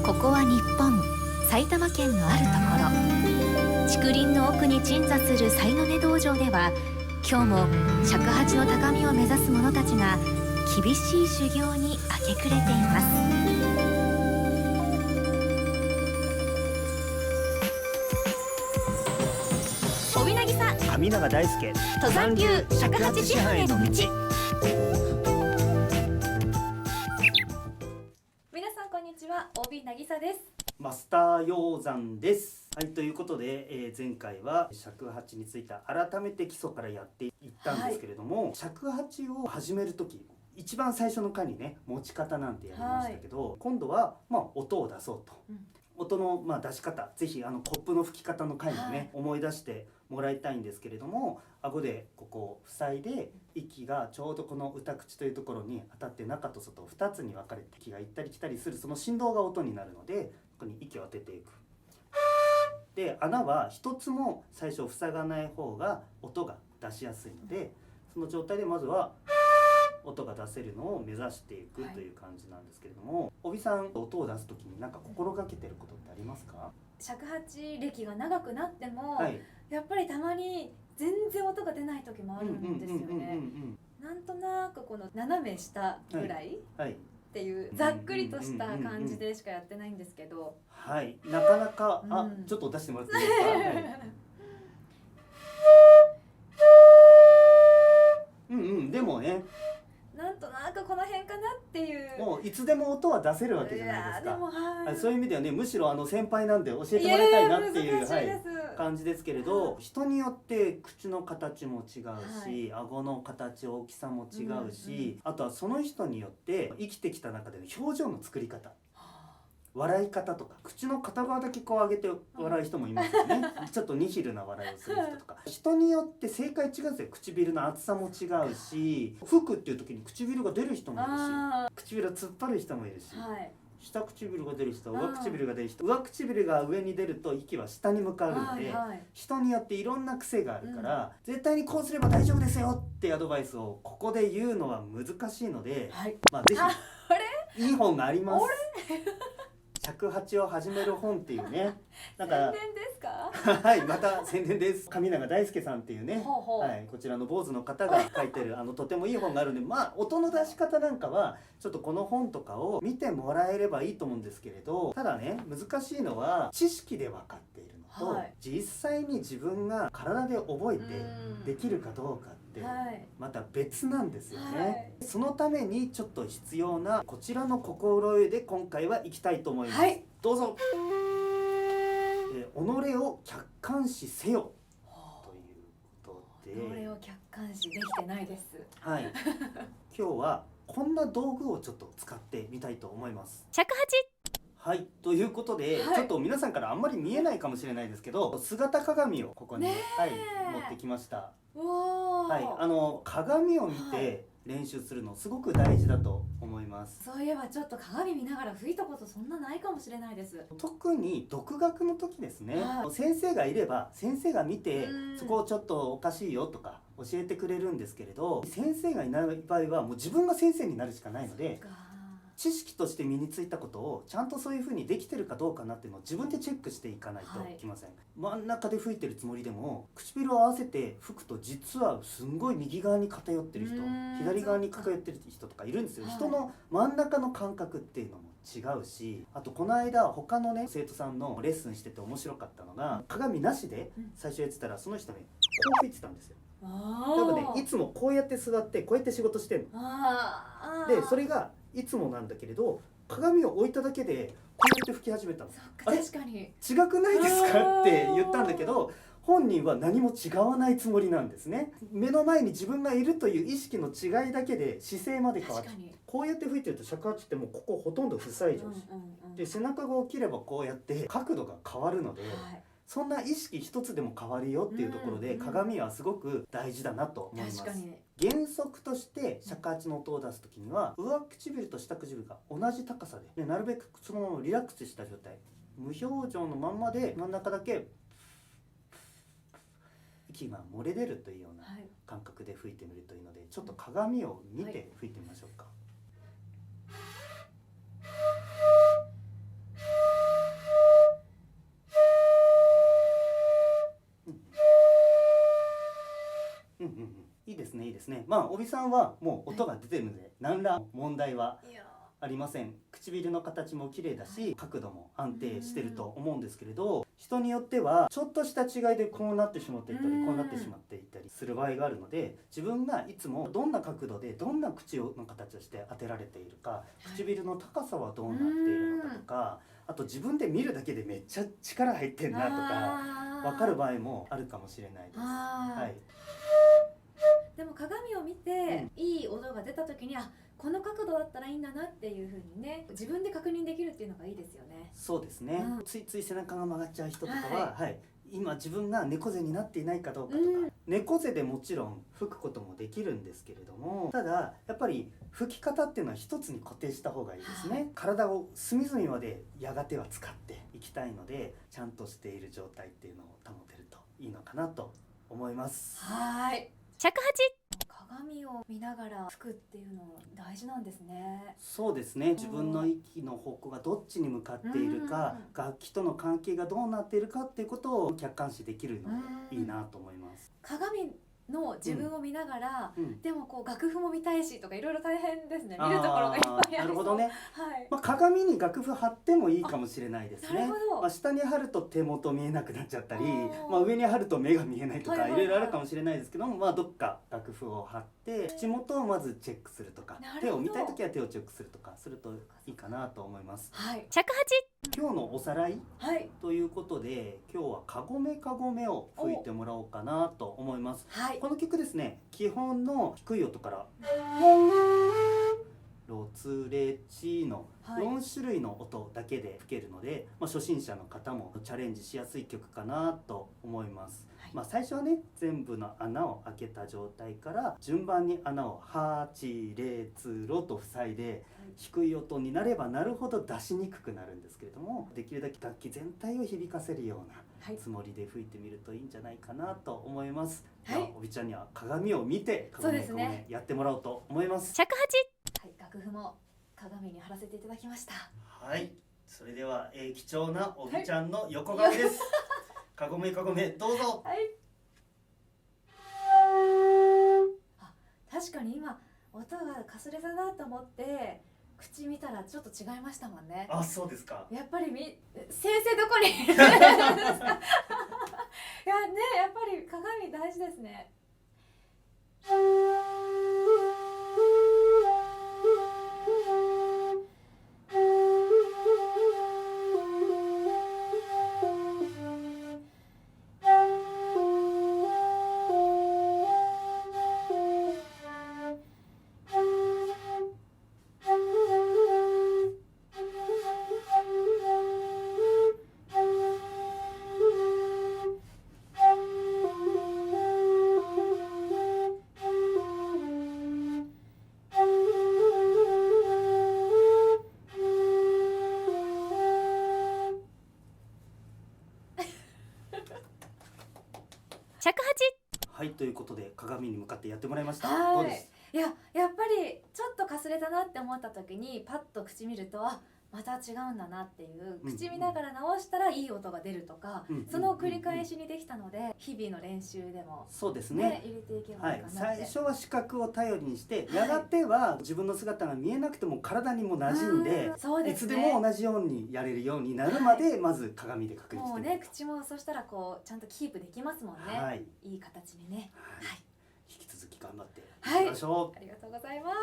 ここは日本埼玉県のあるところ、竹林の奥に鎮座する才の根道場では、今日も尺八の高みを目指す者たちが厳しい修行に明け暮れています。帯渚上永大輔登山流尺八師範への道。皆さんこんにちは、帯渚です。マスター鷹山です。はい、ということで、前回は尺八について改めて基礎からやっていったんですけれども、尺八を始める時一番最初の回にね、持ち方なんてやりましたけど、今度は音を出そうと、音の出し方、ぜひコップの吹き方の回もね、思い出してもらいたいんですけれども、顎でここを塞いで息がちょうどこの歌口というところに当たって、中と外2つに分かれて息が行ったり来たりする、その振動が音になるので、ここに息を当てていく。で、穴は一つも最初塞がない方が音が出しやすいので、その状態でまずは音が出せるのを目指していくという感じなんですけれども、帯さん、音を出す時に何か心がけてることってありますか？尺八歴が長くなっても、はい、やっぱりたまに全然音が出ない時もあるんですよね。なんとなくこの斜め下ぐらいっていうざっくりとした感じでしかやってないんですけど、はい、なかなか、ちょっと出してもらっていいですか？はい、でもね、なんとなくこの辺かなっていう。もういつでも音は出せるわけじゃないですか。でもそういう意味ではね、むしろ先輩なんで教えてもらいたいなっていう難しいです、感じですけれど、人によって口の形も違うし、顎の形、大きさも違うし、あとはその人によって生きてきた中での表情の作り方、笑い方とか、口の片側だけこう上げて笑う人もいますよね。ちょっとニヒルな笑いをする人とか、人によって正解違うんですよ。唇の厚さも違うし、吹くっていう時に唇が出る人もいるし、唇を突っ張る人もいるし、下唇が出る人、上唇が出る人、上唇が上に出ると息は下に向かうので、人によっていろんな癖があるから、絶対にこうすれば大丈夫ですよってアドバイスをここで言うのは難しいので、ぜひいい本があります。尺八を始める本っていうね、宣伝ですか？はい、また宣伝です。上永大輔さんっていうね、はい、こちらの坊主の方が書いてるとてもいい本があるんで、音の出し方なんかはちょっとこの本とかを見てもらえればいいと思うんですけれど、ただね、難しいのは知識で分かっているのと、実際に自分が体で覚えてできるかどうかってまた別なんですよね。そのためにちょっと必要なこちらの心得で今回は行きたいと思います。どうぞ。己を客観視せよということで、己を客観視できてないです。はい、今日はこんな道具をちょっと使ってみたいと思います。尺八。はい、ということで、ちょっと皆さんからあんまり見えないかもしれないですけど、姿鏡をここに、持ってきました。鏡を見て練習するのすごく大事だと思います。そういえばちょっと鏡見ながら吹いたことそんなないかもしれないです。特に独学の時ですね、先生がいれば先生が見て、そこをちょっとおかしいよとか教えてくれるんですけれど、先生がいない場合はもう自分が先生になるしかないので、知識として身についたことをちゃんとそういう風にできてるかどうかなっていうのを自分でチェックしていかないといけません。真ん中で吹いてるつもりでも唇を合わせて吹くと実はすんごい右側に偏ってる人、左側に偏ってる人とかいるんですよ。人の真ん中の感覚っていうのも違うし、あとこの間他のね生徒さんのレッスンしてて面白かったのが、鏡なしで最初やってたらその人ね、こう吹いてたんですよ。例えばね、いつもこうやって座ってこうやって仕事してんので、それがいつもなんだけれど、鏡を置いただけでこうやって吹き始めたの。確かに違くないですかって言ったんだけど、本人は何も違わないつもりなんですね。目の前に自分がいるという意識の違いだけで姿勢まで変わって、こうやって吹いてると尺八ってもうここほとんど塞いじゃうし、で背中が起きればこうやって角度が変わるので、そんな意識一つでも変わるよっていうところで、鏡はすごく大事だなと思います。原則として尺八の音を出す時には、上唇と下唇が同じ高さで、なるべくそのままリラックスした状態、無表情のまんまで真ん中だけ息が漏れ出るというような感覚で吹いてみるといいので、ちょっと鏡を見て吹いてみましょうか。ですねいいですね。まあ帯さんはもう音が出てるので何ら問題はいやありません。唇の形も綺麗だし角度も安定してると思うんですけれど、人によってはちょっとした違いでこうなってしまっていたりこうなってしまっていたりする場合があるので、自分がいつもどんな角度でどんな口の形をして当てられているか、唇の高さはどうなっているのかとか、あと自分で見るだけでめっちゃ力入ってんなとか分かる場合もあるかもしれないです。はい。でも鏡を見て、いい音が出た時にこの角度だったらいいんだなっていう風にね、自分で確認できるっていうのがいいですよね。そうですね、ついつい背中が曲がっちゃう人とかは、今自分が猫背になっていないかどうかとか、猫背でもちろん吹くこともできるんですけれども、ただやっぱり吹き方っていうのは一つに固定した方がいいですね。体を隅々までやがては使っていきたいので、ちゃんとしている状態っていうのを保てるといいのかなと思います。はい。尺八。鏡を見ながら吹くっていうの大事なんですね。そうですね。自分の息の方向がどっちに向かっているか、楽器との関係がどうなっているかっていうことを客観視できるのでいいなと思います。鏡の自分を見ながら、でもこう楽譜も見たいしとかいろいろ大変ですね。見るところがいっぱいありそう。なるほどね。はい。まあ鏡に楽譜貼ってもいいかもしれないですね。なるほど。まあ下に貼ると手元見えなくなっちゃったり、まあ上に貼ると目が見えないとかいろいろあるかもしれないですけども、まあどっか楽譜を貼って口元をまずチェックするとか、手を見たいときは手をチェックするとかするといいかなと思います。はい。尺八。今日のおさらいということで、今日はカゴメカゴメを吹いてもらおうかなと思います。この曲ですね、基本の低い音からロツレチの4種類の音だけで吹けるので、まあ、初心者の方もチャレンジしやすい曲かなと思います。まあ最初はね、全部の穴を開けた状態から順番に穴を8、0、ロと塞いで、低い音になればなるほど出しにくくなるんですけれども、できるだけ楽器全体を響かせるようなつもりで吹いてみるといいんじゃないかなと思います。おびちゃんには鏡を見てカゴメカゴメやってもらおうと思います。尺八。はい、楽譜も鏡に貼らせていただきました。はい、それでは、貴重なおびちゃんの横顔です。カゴメカゴメどうぞ。はい。確かに今音がかすれたなと思って口見たらちょっと違いましたもんね。あ、そうですか。やっぱり先生どこにいるんですか。いやね、やっぱり鏡大事ですね。尺八。はい、ということで鏡に向かってやってもらいました。はい。どうです？いや、やっぱりちょっとかすれたなって思った時にパッと口見るとまた違うんだなっていう、口見ながら直したらいい音が出るとか、その繰り返しにできたので、日々の練習でもそうですね、入れていけばいいかなって。最初は視覚を頼りにして、やがては自分の姿が見えなくても体にも馴染んで、いつでも同じようにやれるようになるまで、まず鏡で確認してみる。もうね、口もそしたらこうちゃんとキープできますもんね。いい形にね。引き続き頑張っていきましょう。ありがとうございます。